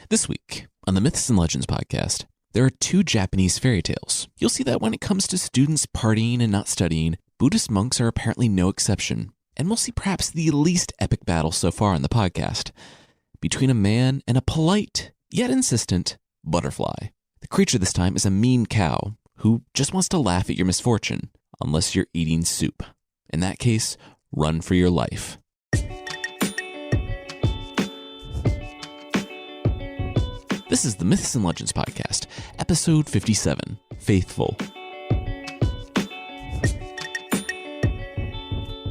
This week on the Myths and Legends podcast, there are two Japanese fairy tales. You'll see that when it comes to students partying and not studying, Buddhist monks are apparently no exception. And we'll see perhaps the least epic battle so far on the podcast, between a man and a polite, yet insistent, butterfly. The creature this time is a mean cow who just wants to laugh at your misfortune, unless you're eating soup. In that case, run for your life. This is the Myths and Legends podcast, episode 57, Faithful.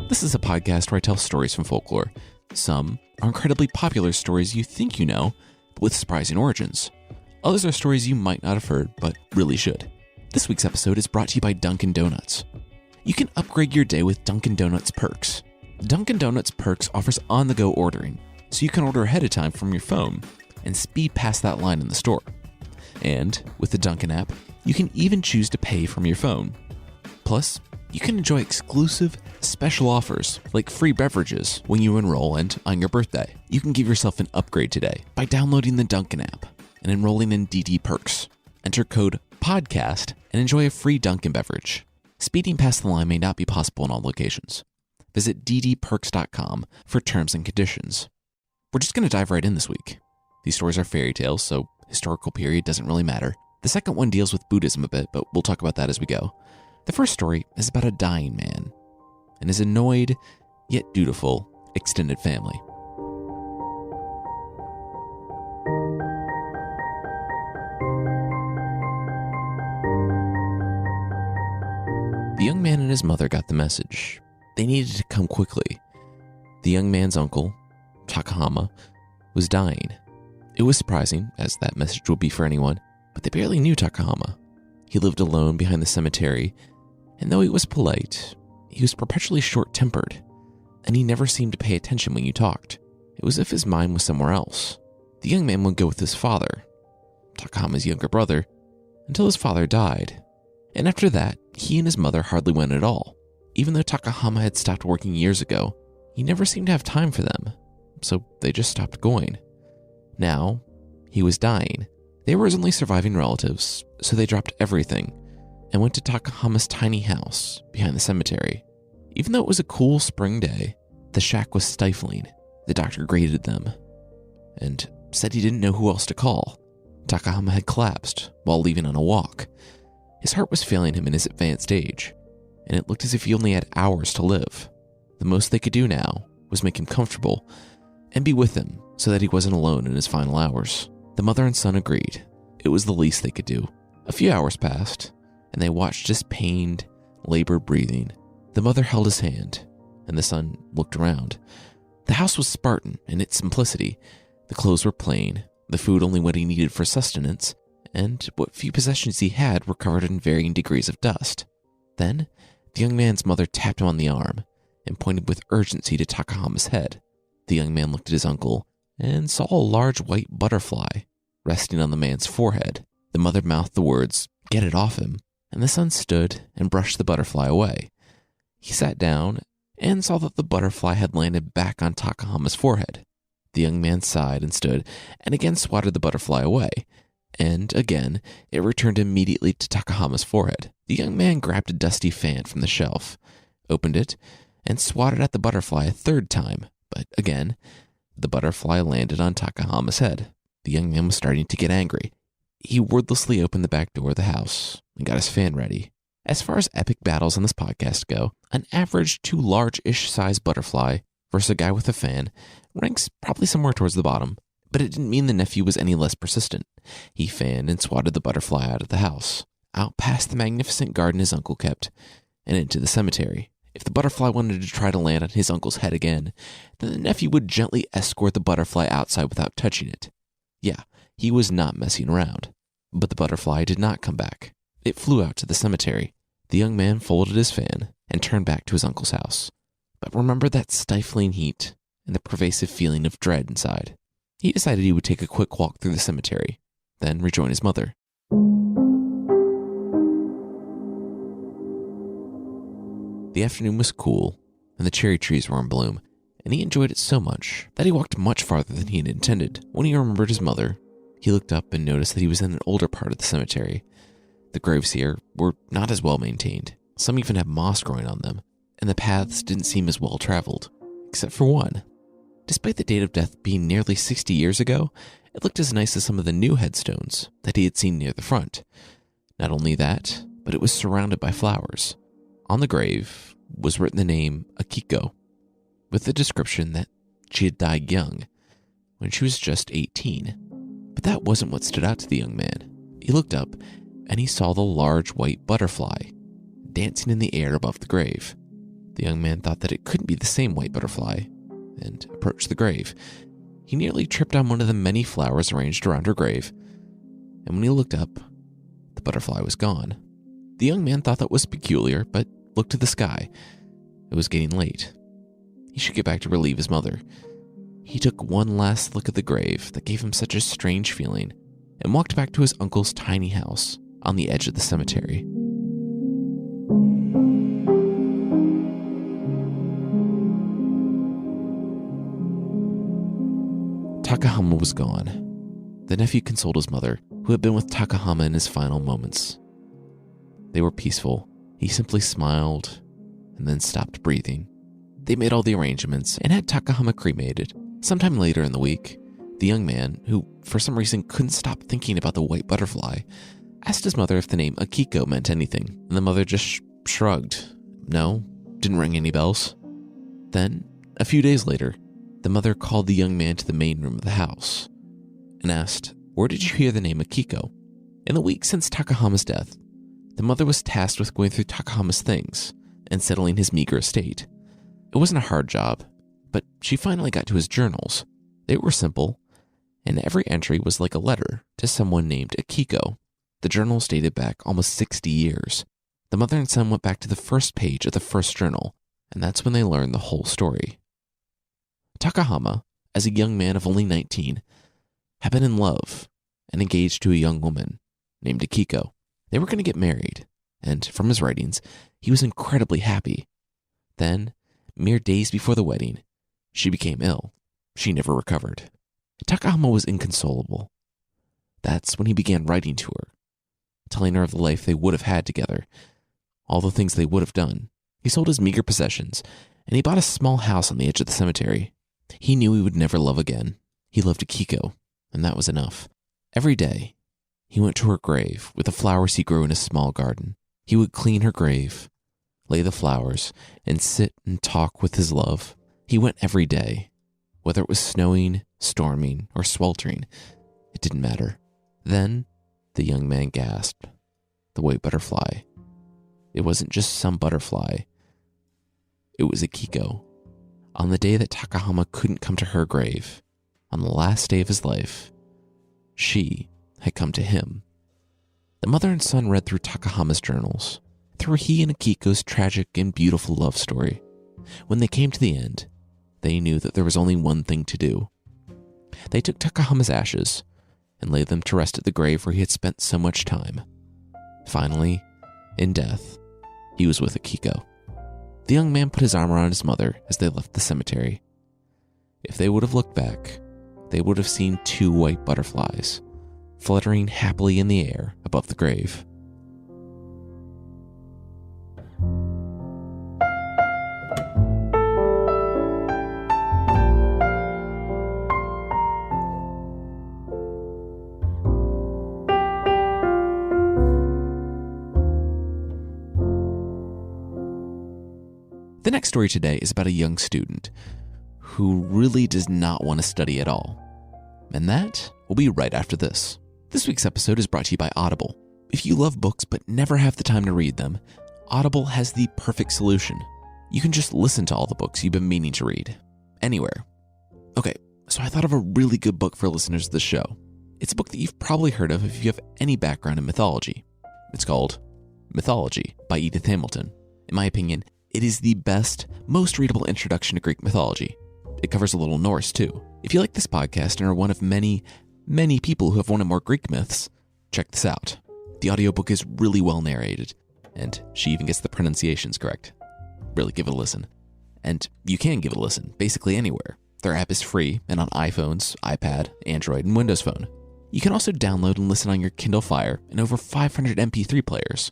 This is a podcast where I tell stories from folklore. Some are incredibly popular stories you think you know, but with surprising origins. Others are stories you might not have heard, but really should. This week's episode is brought to you by Dunkin' Donuts. You can upgrade your day with Dunkin' Donuts Perks. Dunkin' Donuts Perks offers on-the-go ordering, so you can order ahead of time from your phone and speed past that line in the store. And with the Dunkin' app, you can even choose to pay from your phone. Plus, you can enjoy exclusive, special offers like free beverages when you enroll and on your birthday. You can give yourself an upgrade today by downloading the Dunkin' app and enrolling in DD Perks. Enter code PODCAST and enjoy a free Dunkin' beverage. Speeding past the line may not be possible in all locations. Visit ddperks.com for terms and conditions. We're just going to dive right in this week. These stories are fairy tales, so historical period doesn't really matter. The second one deals with Buddhism a bit, but we'll talk about that as we go. The first story is about a dying man and his annoyed, yet dutiful, extended family. The young man and his mother got the message. They needed to come quickly. The young man's uncle, Takahama, was dying. It was surprising, as that message would be for anyone, but they barely knew Takahama. He lived alone behind the cemetery, and though he was polite, he was perpetually short-tempered, and he never seemed to pay attention when you talked. It was as if his mind was somewhere else. The young man would go with his father, Takahama's younger brother, until his father died. And after that, he and his mother hardly went at all. Even though Takahama had stopped working years ago, he never seemed to have time for them, so they just stopped going. Now, he was dying. They were his only surviving relatives, so they dropped everything and went to Takahama's tiny house behind the cemetery. Even though it was a cool spring day, the shack was stifling. The doctor greeted them and said he didn't know who else to call. Takahama had collapsed while leaving on a walk. His heart was failing him in his advanced age, and it looked as if he only had hours to live. The most they could do now was make him comfortable and be with him so that he wasn't alone in his final hours. The mother and son agreed. It was the least they could do. A few hours passed, and they watched his pained, labored breathing. The mother held his hand, and the son looked around. The house was Spartan in its simplicity. The clothes were plain, the food only what he needed for sustenance, and what few possessions he had were covered in varying degrees of dust. Then, the young man's mother tapped him on the arm and pointed with urgency to Takahama's head. The young man looked at his uncle and saw a large white butterfly resting on the man's forehead. The mother mouthed the words, "Get it off him," and the son stood and brushed the butterfly away. He sat down and saw that the butterfly had landed back on Takahama's forehead. The young man sighed and stood and again swatted the butterfly away, and again it returned immediately to Takahama's forehead. The young man grabbed a dusty fan from the shelf, opened it, and swatted at the butterfly a third time, but again, the butterfly landed on Takahama's head. The young man was starting to get angry. He wordlessly opened the back door of the house and got his fan ready. As far as epic battles on this podcast go, an average to large-ish size butterfly versus a guy with a fan ranks probably somewhere towards the bottom, but it didn't mean the nephew was any less persistent. He fanned and swatted the butterfly out of the house, out past the magnificent garden his uncle kept, and into the cemetery. If the butterfly wanted to try to land on his uncle's head again, then the nephew would gently escort the butterfly outside without touching it. Yeah, he was not messing around. But the butterfly did not come back. It flew out to the cemetery. The young man folded his fan and turned back to his uncle's house, but remembered that stifling heat and the pervasive feeling of dread inside. He decided he would take a quick walk through the cemetery, then rejoin his mother. The afternoon was cool, and the cherry trees were in bloom, and he enjoyed it so much that he walked much farther than he had intended when he remembered his mother He looked up and noticed that he was in an older part of the cemetery. The graves here were not as well maintained. Some even had moss growing on them, and the paths didn't seem as well traveled, except for one. Despite the date of death being nearly 60 years ago, it looked as nice as some of the new headstones that he had seen near the front. Not only that, but it was surrounded by flowers. On the grave was written the name Akiko, with the description that she had died young, when she was just 18. But that wasn't what stood out to the young man. He looked up, and he saw the large white butterfly dancing in the air above the grave. The young man thought that it couldn't be the same white butterfly, and approached the grave. He nearly tripped on one of the many flowers arranged around her grave, and when he looked up, the butterfly was gone. The young man thought that was peculiar, but looked to the sky. It was getting late. He should get back to relieve his mother. He took one last look at the grave that gave him such a strange feeling, and walked back to his uncle's tiny house on the edge of the cemetery. Takahama was gone. The nephew consoled his mother, who had been with Takahama in his final moments. They were peaceful. He simply smiled and then stopped breathing. They made all the arrangements and had Takahama cremated. Sometime later in the week, the young man, who for some reason couldn't stop thinking about the white butterfly, asked his mother if the name Akiko meant anything, and the mother just shrugged. No, didn't ring any bells. Then, a few days later, the mother called the young man to the main room of the house and asked, "Where did you hear the name Akiko?" In the week since Takahama's death, the mother was tasked with going through Takahama's things and settling his meager estate. It wasn't a hard job, but she finally got to his journals. They were simple, and every entry was like a letter to someone named Akiko. The journals dated back almost 60 years. The mother and son went back to the first page of the first journal, and that's when they learned the whole story. Takahama, as a young man of only 19, had been in love and engaged to a young woman named Akiko. They were going to get married, and from his writings, he was incredibly happy. Then, mere days before the wedding, she became ill. She never recovered. Takahama was inconsolable. That's when he began writing to her, telling her of the life they would have had together, all the things they would have done. He sold his meager possessions, and he bought a small house on the edge of the cemetery. He knew he would never love again. He loved Akiko, and that was enough. Every day, he went to her grave with the flowers he grew in his small garden. He would clean her grave, lay the flowers, and sit and talk with his love. He went every day, whether it was snowing, storming, or sweltering. It didn't matter. Then, the young man gasped. The white butterfly. It wasn't just some butterfly. It was Akiko. On the day that Takahama couldn't come to her grave, on the last day of his life, she had come to him. The mother and son read through Takahama's journals, through he and Akiko's tragic and beautiful love story. When they came to the end, they knew that there was only one thing to do. They took Takahama's ashes and laid them to rest at the grave where he had spent so much time. Finally, in death, he was with Akiko. The young man put his arm around his mother as they left the cemetery. If they would have looked back, they would have seen 2 white butterflies fluttering happily in the air above the grave. The next story today is about a young student who really does not want to study at all. And that will be right after this. This week's episode is brought to you by Audible. If you love books but never have the time to read them, Audible has the perfect solution. You can just listen to all the books you've been meaning to read, anywhere. Okay, so I thought of a really good book for listeners of the show. It's a book that you've probably heard of if you have any background in mythology. It's called Mythology by Edith Hamilton. In my opinion, it is the best, most readable introduction to Greek mythology. It covers a little Norse, too. If you like this podcast and are one of many, many people who have wanted more Greek myths, check this out. The audiobook is really well narrated, and she even gets the pronunciations correct. Really give it a listen. And you can give it a listen, basically anywhere. Their app is free and on iPhones, iPad, Android, and Windows Phone. You can also download and listen on your Kindle Fire and over 500 MP3 players.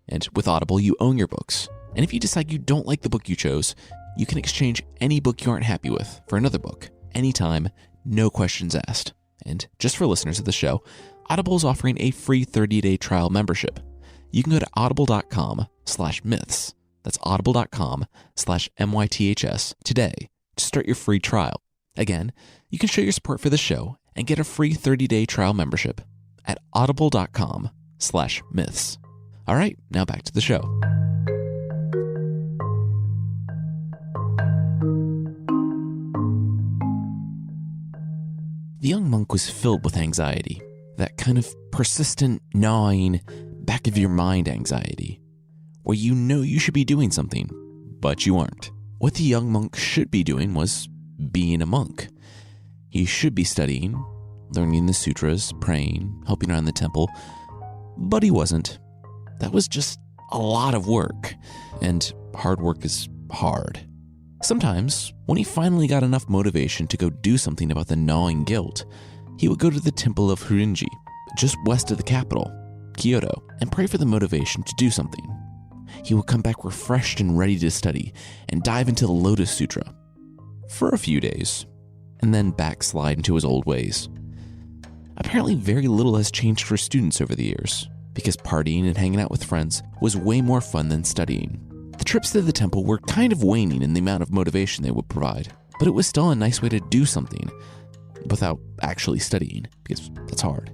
And with Audible, you own your books. And if you decide you don't like the book you chose, you can exchange any book you aren't happy with for another book, anytime, no questions asked. And just for listeners of the show, Audible is offering a free 30-day trial membership. You can go to audible.com/myths. That's audible.com/myths today to start your free trial. Again, you can show your support for the show and get a free 30-day trial membership at audible.com/myths. All right, now back to the show. The young monk was filled with anxiety, that kind of persistent, gnawing, back of your mind anxiety, where you know you should be doing something, but you aren't. What the young monk should be doing was being a monk. He should be studying, learning the sutras, praying, helping around the temple, but he wasn't. That was just a lot of work, and hard work is hard. Sometimes, when he finally got enough motivation to go do something about the gnawing guilt, he would go to the temple of Horinji, just west of the capital, Kyoto, and pray for the motivation to do something. He would come back refreshed and ready to study and dive into the Lotus Sutra for a few days, and then backslide into his old ways. Apparently, very little has changed for students over the years, because partying and hanging out with friends was way more fun than studying. The trips to the temple were kind of waning in the amount of motivation they would provide, but it was still a nice way to do something without actually studying, because that's hard.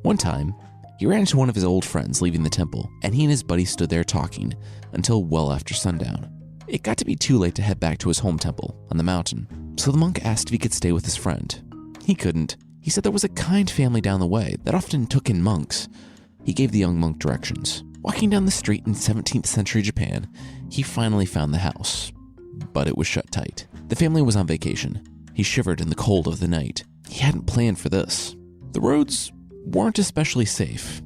One time, he ran into one of his old friends leaving the temple, and he and his buddy stood there talking until well after sundown. It got to be too late to head back to his home temple on the mountain, so the monk asked if he could stay with his friend. He couldn't. He said there was a kind family down the way that often took in monks. He gave the young monk directions. Walking down the street in 17th century Japan, he finally found the house, but it was shut tight. The family was on vacation. He shivered in the cold of the night. He hadn't planned for this. The roads weren't especially safe.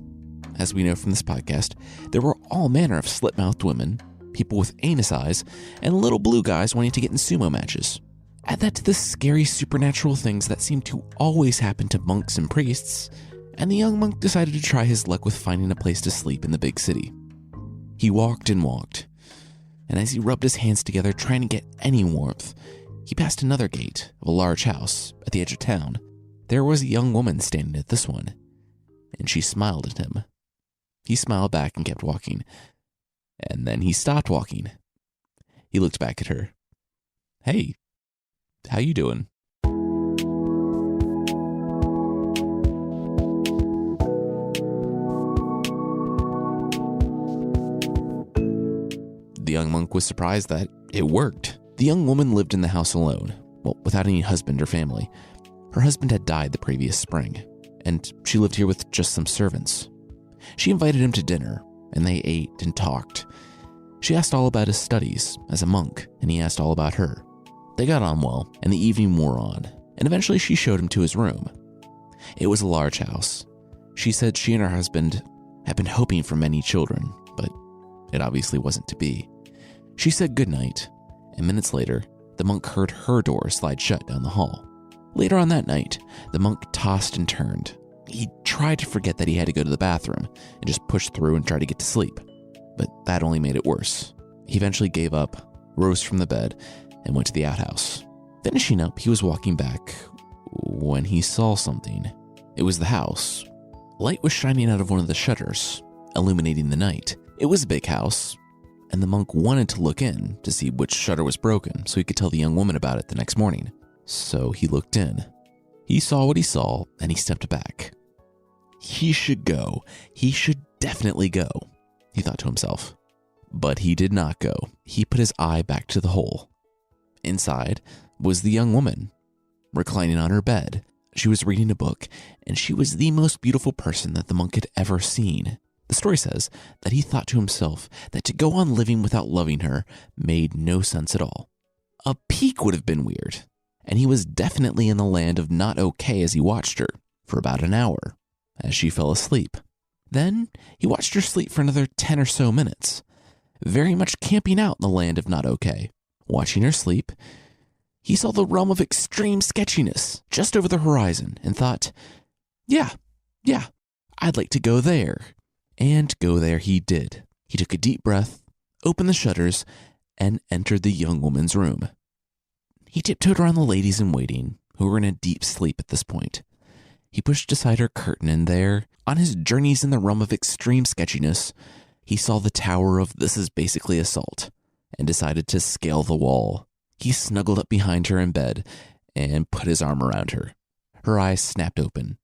As we know from this podcast, there were all manner of slit-mouthed women, people with anus eyes, and little blue guys wanting to get in sumo matches. Add that to the scary supernatural things that seem to always happen to monks and priests, and the young monk decided to try his luck with finding a place to sleep in the big city. He walked and walked, and as he rubbed his hands together trying to get any warmth, he passed another gate of a large house at the edge of town. There was a young woman standing at this one, and she smiled at him. He smiled back and kept walking, and then he stopped walking. He looked back at her. "Hey, how you doing?" The young monk was surprised that it worked. The young woman lived in the house alone, without any husband or family. Her husband had died the previous spring, and she lived here with just some servants. She invited him to dinner, and they ate and talked. She asked all about his studies as a monk, and he asked all about her. They got on well, and the evening wore on, and eventually she showed him to his room. It was a large house. She said she and her husband had been hoping for many children, but it obviously wasn't to be. She said goodnight, and minutes later, the monk heard her door slide shut down the hall. Later on that night, the monk tossed and turned. He tried to forget that he had to go to the bathroom and just pushed through and tried to get to sleep, but that only made it worse. He eventually gave up, rose from the bed, and went to the outhouse. Finishing up, he was walking back when he saw something. It was the house. Light was shining out of one of the shutters, illuminating the night. It was a big house, and the monk wanted to look in to see which shutter was broken so he could tell the young woman about it the next morning. So he looked in. He saw what he saw, and he stepped back. He should go. He should definitely go, he thought to himself. But he did not go. He put his eye back to the hole. Inside was the young woman, reclining on her bed. She was reading a book, and she was the most beautiful person that the monk had ever seen. The story says that he thought to himself that to go on living without loving her made no sense at all. A peek would have been weird, and he was definitely in the land of not okay as he watched her for about an hour as she fell asleep. Then he watched her sleep for another 10 or so minutes, very much camping out in the land of not okay. Watching her sleep, he saw the realm of extreme sketchiness just over the horizon and thought, Yeah, I'd like to go there. And go there he did. He took a deep breath, opened the shutters, and entered the young woman's room. He tiptoed around the ladies in waiting, who were in a deep sleep at this point. He pushed aside her curtain, and there, on his journeys in the realm of extreme sketchiness, he saw the tower of This Is Basically Assault, and decided to scale the wall. He snuggled up behind her in bed and put his arm around her. Her eyes snapped open.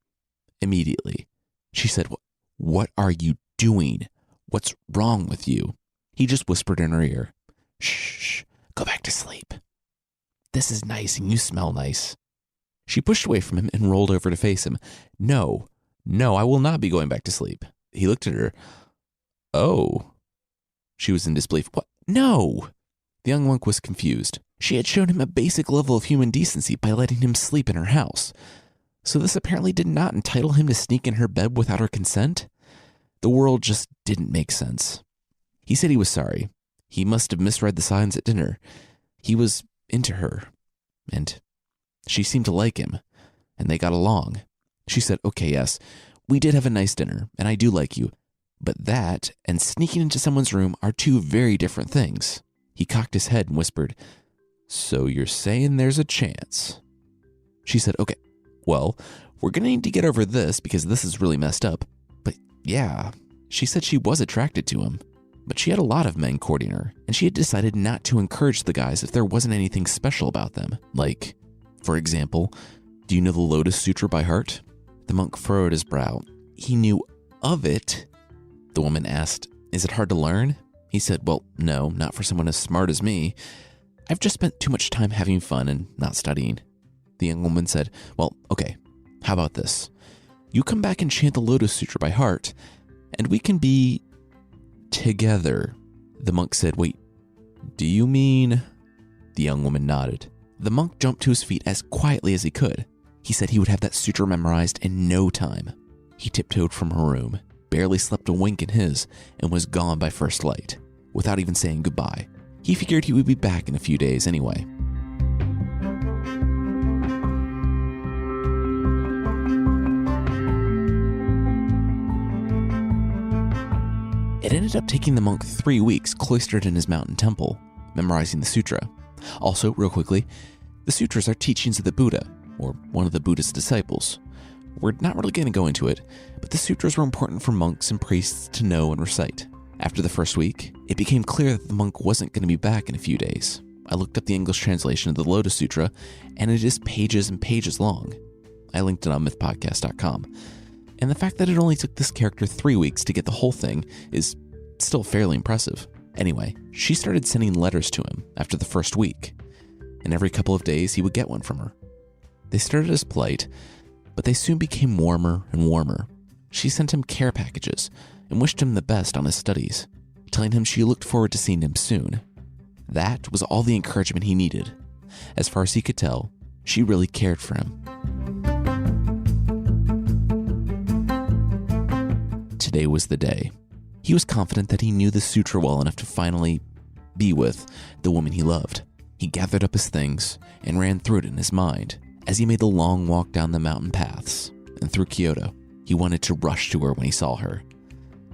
Immediately, she said, "What are you doing? What's wrong with you?" He just whispered in her ear, "Shh, go back to sleep. This is nice and you smell nice." She pushed away from him and rolled over to face him. No, I will not be going back to sleep." He looked at her. "Oh." She was in disbelief. "What? No." The young monk was confused. She had shown him a basic level of human decency by letting him sleep in her house. So this apparently did not entitle him to sneak in her bed without her consent? The world just didn't make sense. He said he was sorry. He must have misread the signs at dinner. He was into her, and she seemed to like him, and they got along. She said, "Okay, yes, we did have a nice dinner, and I do like you, but that and sneaking into someone's room are two very different things." He cocked his head and whispered, "So you're saying there's a chance?" She said, "Okay, well, we're going to need to get over this because this is really messed up. But yeah," she said she was attracted to him, but she had a lot of men courting her, and she had decided not to encourage the guys if there wasn't anything special about them. Like, for example, do you know the Lotus Sutra by heart? The monk furrowed his brow. He knew of it. The woman asked, "Is it hard to learn?" He said, "Well, no, not for someone as smart as me. I've just spent too much time having fun and not studying." The young woman said, "Well, okay, how about this? You come back and chant the Lotus Sutra by heart, and we can be together." The monk said, "Wait, do you mean?" The young woman nodded. The monk jumped to his feet as quietly as he could. He said he would have that sutra memorized in no time. He tiptoed from her room, barely slept a wink in his, and was gone by first light, without even saying goodbye. He figured he would be back in a few days anyway. It ended up taking the monk 3 weeks cloistered in his mountain temple, memorizing the sutra. Also, real quickly, the sutras are teachings of the Buddha, or one of the Buddha's disciples. We're not really going to go into it, but the sutras were important for monks and priests to know and recite. After the first week, it became clear that the monk wasn't going to be back in a few days. I looked up the English translation of the Lotus Sutra, and it is pages and pages long. I linked it on mythpodcast.com. And the fact that it only took this character 3 weeks to get the whole thing is still fairly impressive. Anyway, she started sending letters to him after the first week, and every couple of days he would get one from her. They started as polite, but they soon became warmer and warmer. She sent him care packages and wished him the best on his studies, telling him she looked forward to seeing him soon. That was all the encouragement he needed. As far as he could tell, she really cared for him. Today was the day. He was confident that he knew the sutra well enough to finally be with the woman he loved. He gathered up his things and ran through it in his mind as he made the long walk down the mountain paths and through Kyoto. He wanted to rush to her when he saw her,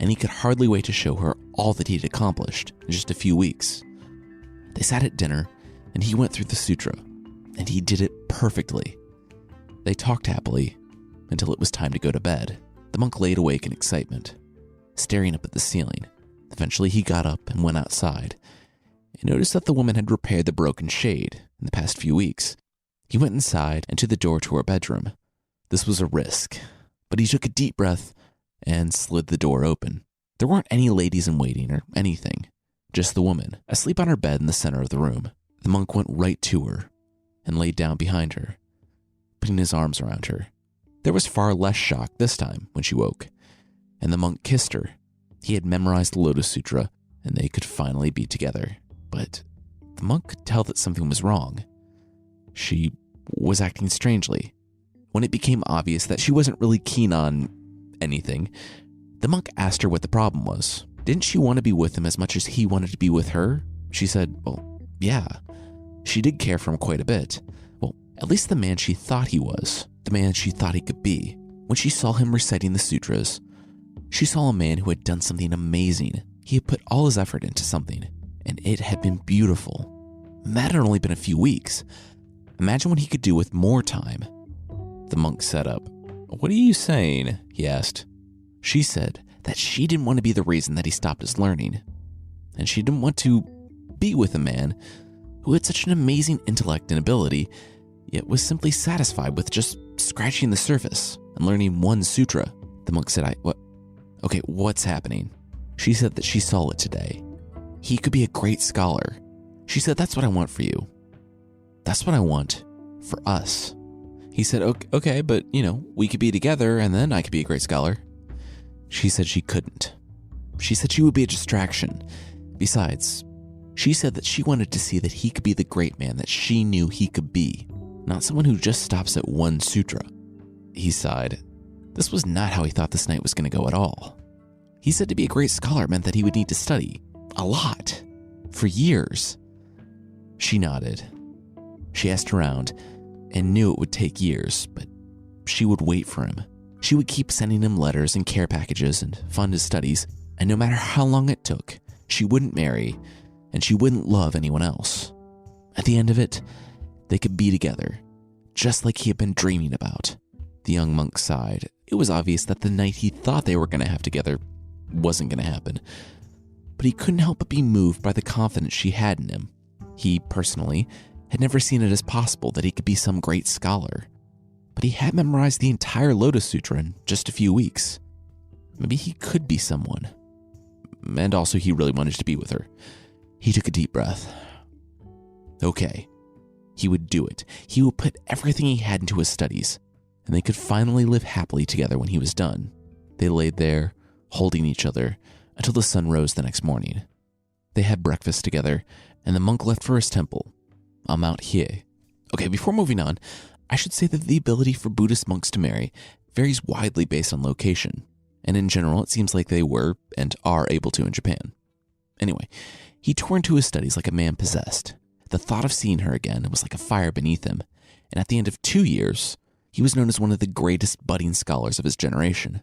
and he could hardly wait to show her all that he'd accomplished in just a few weeks. They sat at dinner, and he went through the sutra, and he did it perfectly. They talked happily until it was time to go to bed. The monk laid awake in excitement, staring up at the ceiling. Eventually he got up and went outside, and noticed that the woman had repaired the broken shade in the past few weeks. He went inside and to the door to her bedroom. This was a risk, but he took a deep breath and slid the door open. There weren't any ladies in waiting or anything, just the woman, asleep on her bed in the center of the room. The monk went right to her and laid down behind her, putting his arms around her. There was far less shock this time when she woke, and the monk kissed her. He had memorized the Lotus Sutra, and they could finally be together. But the monk could tell that something was wrong. She was acting strangely. When it became obvious that she wasn't really keen on anything, the monk asked her what the problem was. Didn't she want to be with him as much as he wanted to be with her? She said, well, yeah. She did care for him quite a bit. Well, at least the man she thought he was. The man she thought he could be. When she saw him reciting the sutras, she saw a man who had done something amazing. He had put all his effort into something, and it had been beautiful. And that had only been a few weeks. Imagine what he could do with more time. The monk sat up. "What are you saying?" he asked. She said that she didn't want to be the reason that he stopped his learning, and she didn't want to be with a man who had such an amazing intellect and ability, yet was simply satisfied with just scratching the surface and learning one sutra. The monk said, what's happening?" She said that she saw it today. He could be a great scholar. She said, "That's what I want for you. That's what I want for us." He said, okay, but we could be together and then I could be a great scholar." She said she couldn't. She said she would be a distraction. Besides, she said that she wanted to see that he could be the great man that she knew he could be, not someone who just stops at one sutra. He sighed. This was not how he thought this night was going to go at all. He said to be a great scholar meant that he would need to study a lot, for years. She nodded. She asked around and knew it would take years, but she would wait for him. She would keep sending him letters and care packages and fund his studies, and no matter how long it took, she wouldn't marry and she wouldn't love anyone else. At the end of it, they could be together, just like he had been dreaming about. The young monk sighed. It was obvious that the night he thought they were going to have together wasn't going to happen, but he couldn't help but be moved by the confidence she had in him. He, personally, had never seen it as possible that he could be some great scholar, but he had memorized the entire Lotus Sutra in just a few weeks. Maybe he could be someone. And also, he really wanted to be with her. He took a deep breath. Okay, he would do it. He would put everything he had into his studies, and they could finally live happily together when he was done. They laid there, holding each other, until the sun rose the next morning. They had breakfast together, and the monk left for his temple on Mount Hiei. Okay, before moving on, I should say that the ability for Buddhist monks to marry varies widely based on location, and in general, it seems like they were and are able to in Japan. Anyway, he tore into his studies like a man possessed. The thought of seeing her again was like a fire beneath him, and at the end of 2 years, he was known as one of the greatest budding scholars of his generation.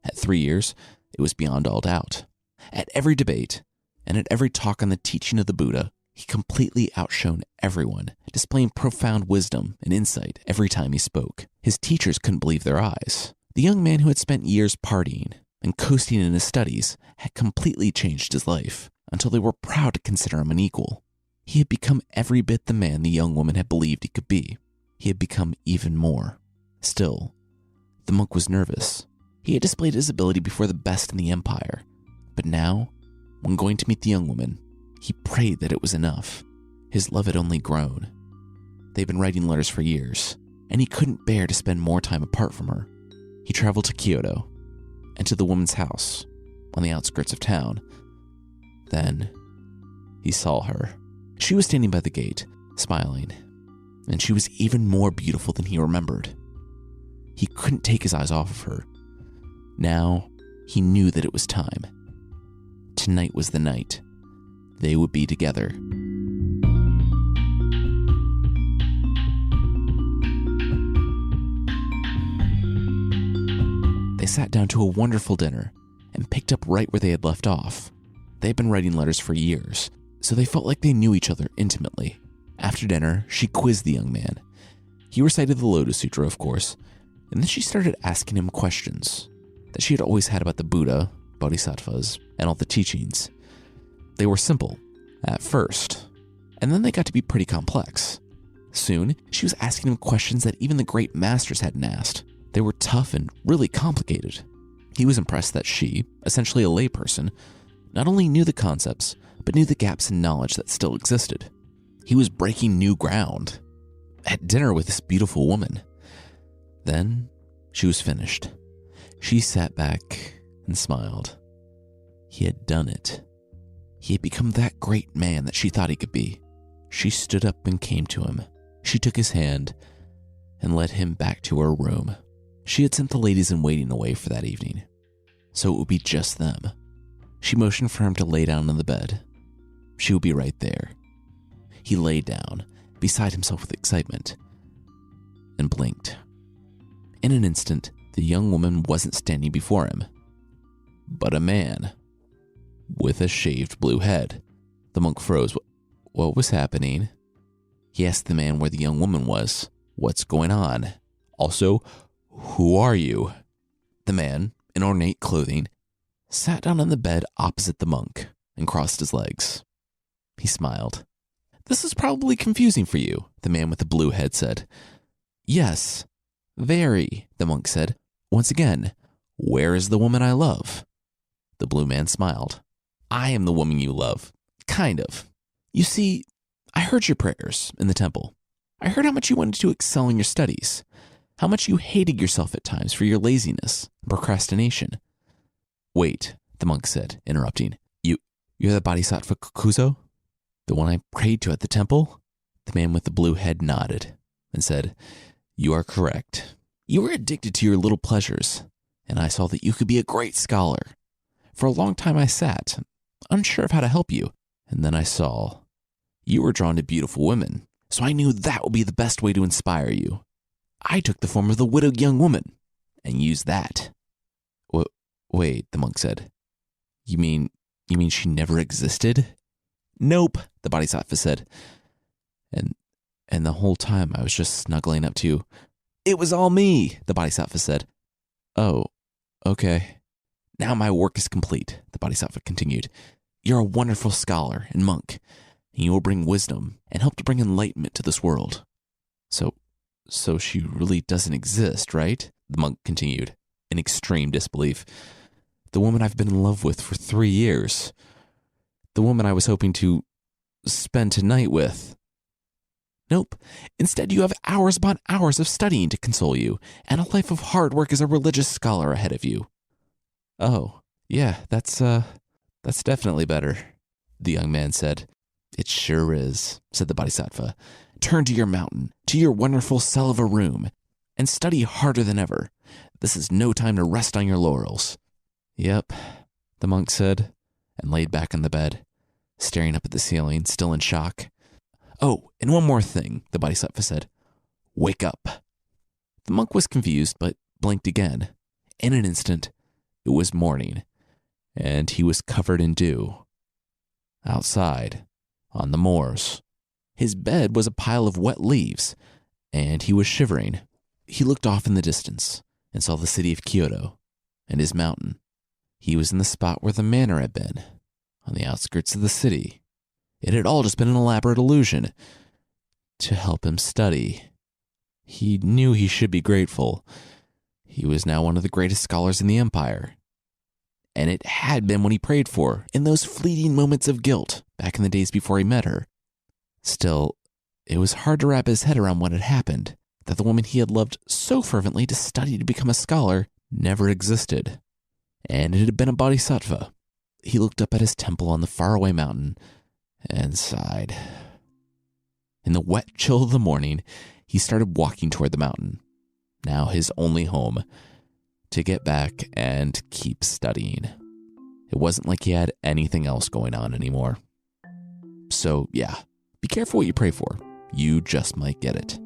At 3 years, it was beyond all doubt. At every debate, and at every talk on the teaching of the Buddha, he completely outshone everyone, displaying profound wisdom and insight every time he spoke. His teachers couldn't believe their eyes. The young man who had spent years partying and coasting in his studies had completely changed his life, until they were proud to consider him an equal. He had become every bit the man the young woman had believed he could be. He had become even more. Still, the monk was nervous. He had displayed his ability before the best in the empire, but now, when going to meet the young woman, he prayed that it was enough. His love had only grown. They'd been writing letters for years, and he couldn't bear to spend more time apart from her. He traveled to Kyoto and to the woman's house on the outskirts of town. Then, he saw her. She was standing by the gate, smiling, and she was even more beautiful than he remembered. He couldn't take his eyes off of her. Now, he knew that it was time. Tonight was the night. They would be together. They sat down to a wonderful dinner and picked up right where they had left off. They had been writing letters for years, so they felt like they knew each other intimately. After dinner, she quizzed the young man. He recited the Lotus Sutra, of course, and then she started asking him questions that she had always had about the Buddha, bodhisattvas, and all the teachings. They were simple at first, and then they got to be pretty complex. Soon, she was asking him questions that even the great masters hadn't asked. They were tough and really complicated. He was impressed that she, essentially a layperson, not only knew the concepts, but knew the gaps in knowledge that still existed. He was breaking new ground at dinner with this beautiful woman. Then, she was finished. She sat back and smiled. He had done it. He had become that great man that she thought he could be. She stood up and came to him. She took his hand and led him back to her room. She had sent the ladies in waiting away for that evening, so it would be just them. She motioned for him to lay down on the bed. She would be right there. He lay down, beside himself with excitement, and blinked. In an instant, The young woman wasn't standing before him, but a man with a shaved blue head. The monk froze. What was happening? He asked the man where the young woman was. What's going on? Also, who are you? The man, in ornate clothing, sat down on the bed opposite the monk and crossed his legs. He smiled. This is probably confusing for you, the man with the blue head said. Yes, very, the monk said. Once again, where is the woman I love? The blue man smiled. I am the woman you love. Kind of. You see, I heard your prayers in the temple. I heard how much you wanted to excel in your studies, how much you hated yourself at times for your laziness and procrastination. Wait, the monk said, interrupting. You're the Bodhisattva Kuzo? The one I prayed to at the temple? The man with the blue head nodded and said, You are correct. You were addicted to your little pleasures, and I saw that you could be a great scholar. For a long time I sat, unsure of how to help you, and then I saw you were drawn to beautiful women, so I knew that would be the best way to inspire you. I took the form of the widowed young woman and used that. Wait, the monk said. You mean she never existed? Nope, the Bodhisattva said. And the whole time I was just snuggling up to you. It was all me, the Bodhisattva said. Oh, okay. Now my work is complete, the Bodhisattva continued. You're a wonderful scholar and monk, and you will bring wisdom and help to bring enlightenment to this world. So she really doesn't exist, right? The monk continued, in extreme disbelief. The woman I've been in love with for 3 years. The woman I was hoping to spend tonight with. Nope. Instead, you have hours upon hours of studying to console you, and a life of hard work as a religious scholar ahead of you. Oh, yeah, that's definitely better, the young man said. It sure is, said the Bodhisattva. Turn to your mountain, to your wonderful cell of a room, and study harder than ever. This is no time to rest on your laurels. Yep, the monk said, and laid back on the bed, staring up at the ceiling, still in shock. Oh, and one more thing, the Bodhisattva said. Wake up. The monk was confused, but blinked again. In an instant, it was morning, and he was covered in dew. Outside, on the moors, his bed was a pile of wet leaves, and he was shivering. He looked off in the distance and saw the city of Kyoto and his mountain. He was in the spot where the manor had been, on the outskirts of the city. It had all just been an elaborate illusion to help him study. He knew he should be grateful. He was now one of the greatest scholars in the empire. And it had been what he prayed for in those fleeting moments of guilt back in the days before he met her. Still, it was hard to wrap his head around what had happened, that the woman he had loved so fervently to study to become a scholar never existed. And it had been a bodhisattva. He looked up at his temple on the faraway mountain and sighed. In the wet chill of the morning, he started walking toward the mountain, now his only home, to get back and keep studying. It wasn't like he had anything else going on anymore. So yeah, be careful what you pray for. You just might get it.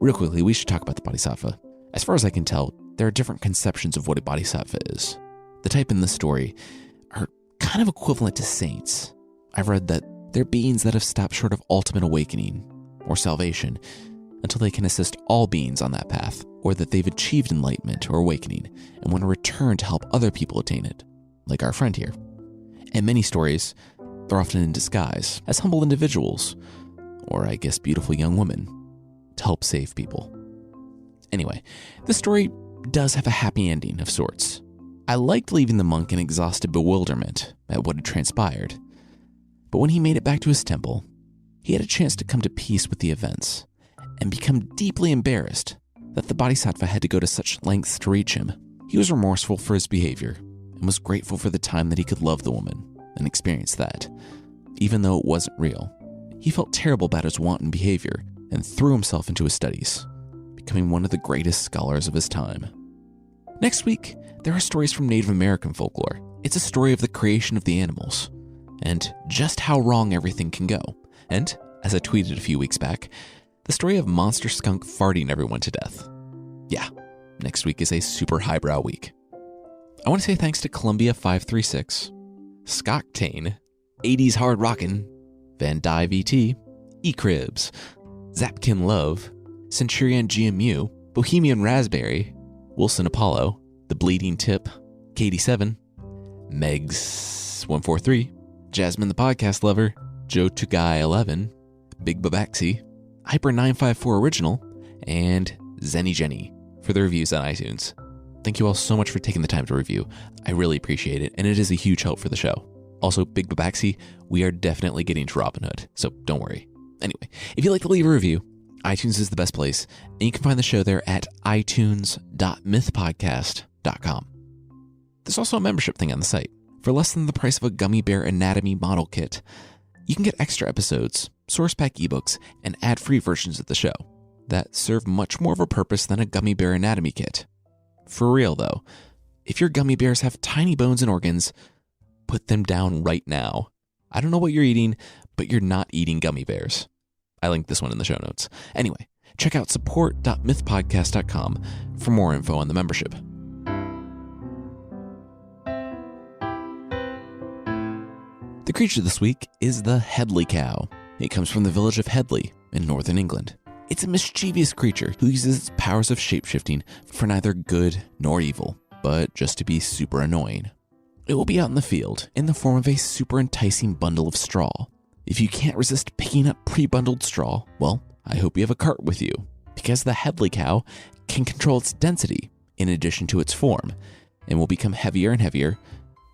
Real quickly, we should talk about the bodhisattva. As far as I can tell, there are different conceptions of what a bodhisattva is. The type in this story are kind of equivalent to saints. I've read that they're beings that have stopped short of ultimate awakening or salvation until they can assist all beings on that path, or that they've achieved enlightenment or awakening and want to return to help other people attain it, like our friend here. In many stories, they're often in disguise as humble individuals, or I guess beautiful young women, to help save people. Anyway, this story does have a happy ending of sorts. I liked leaving the monk in exhausted bewilderment at what had transpired, but when he made it back to his temple, he had a chance to come to peace with the events and become deeply embarrassed that the bodhisattva had to go to such lengths to reach him. He was remorseful for his behavior and was grateful for the time that he could love the woman and experience that, even though it wasn't real. He felt terrible about his wanton behavior and threw himself into his studies, becoming one of the greatest scholars of his time. Next week, there are stories from Native American folklore. It's a story of the creation of the animals, and just how wrong everything can go. And, as I tweeted a few weeks back, the story of Monster Skunk farting everyone to death. Yeah, next week is a super highbrow week. I want to say thanks to Columbia 536, Scoctane, 80s Hard Rockin', Van Dyve VT, E-Cribs, Zapkin Love, Centurion GMU, Bohemian Raspberry, Wilson Apollo, The Bleeding Tip, Katie7, Megs143, Jasmine the Podcast Lover, Joe Tugai11, Big Babaxi, Hyper954 Original, and Zenny Jenny for the reviews on iTunes. Thank you all so much for taking the time to review. I really appreciate it, and it is a huge help for the show. Also, Big Babaxi, we are definitely getting to Robinhood, so don't worry. Anyway, if you'd like to leave a review, iTunes is the best place, and you can find the show there at itunes.mythpodcast.com. There's also a membership thing on the site. For less than the price of a gummy bear anatomy model kit, you can get extra episodes, source pack ebooks, and ad-free versions of the show that serve much more of a purpose than a gummy bear anatomy kit. For real though, if your gummy bears have tiny bones and organs, put them down right now. I don't know what you're eating, but you're not eating gummy bears. I linked this one in the show notes. Anyway, check out support.mythpodcast.com for more info on the membership. The creature this week is the Headley Cow. It comes from the village of Headley in northern England. It's a mischievous creature who uses its powers of shapeshifting for neither good nor evil, but just to be super annoying. It will be out in the field in the form of a super enticing bundle of straw. If you can't resist picking up pre-bundled straw, well, I hope you have a cart with you, because the Headley Cow can control its density in addition to its form, and will become heavier and heavier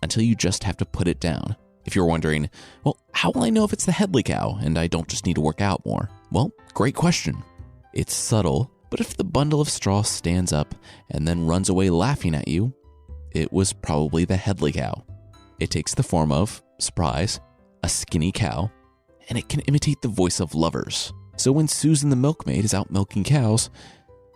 until you just have to put it down. If you're wondering, well, how will I know if it's the Headley Cow and I don't just need to work out more? Well, great question. It's subtle, but if the bundle of straw stands up and then runs away laughing at you, it was probably the Headley Cow. It takes the form of, surprise, a skinny cow, and it can imitate the voice of lovers. So when Susan the milkmaid is out milking cows,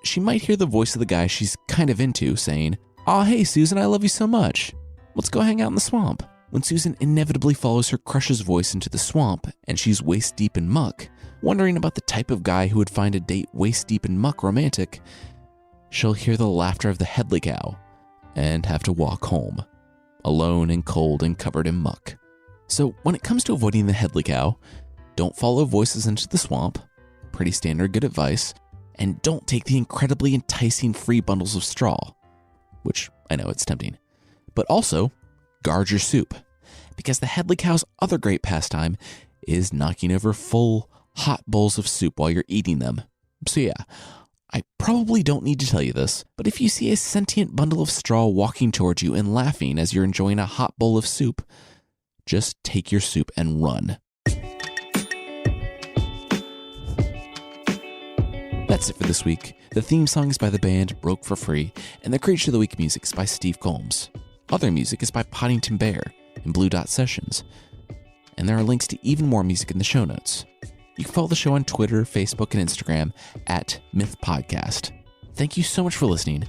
she might hear the voice of the guy she's kind of into saying, "Aw, hey Susan, I love you so much. Let's go hang out in the swamp." When Susan inevitably follows her crush's voice into the swamp and she's waist deep in muck, wondering about the type of guy who would find a date waist deep in muck romantic, she'll hear the laughter of the Headley Cow and have to walk home, alone and cold and covered in muck. So when it comes to avoiding the Headley Cow, don't follow voices into the swamp, pretty standard good advice, and don't take the incredibly enticing free bundles of straw, which I know it's tempting, but also guard your soup, because the Headley Cow's other great pastime is knocking over full, hot bowls of soup while you're eating them. So yeah, I probably don't need to tell you this, but if you see a sentient bundle of straw walking towards you and laughing as you're enjoying a hot bowl of soup, just take your soup and run. That's it for this week. The theme song is by the band Broke for Free, and the Creature of the Week music is by Steve Combs. Other music is by Poddington Bear and Blue Dot Sessions. And there are links to even more music in the show notes. You can follow the show on Twitter, Facebook, and Instagram at Myth Podcast. Thank you so much for listening,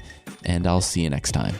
and I'll see you next time.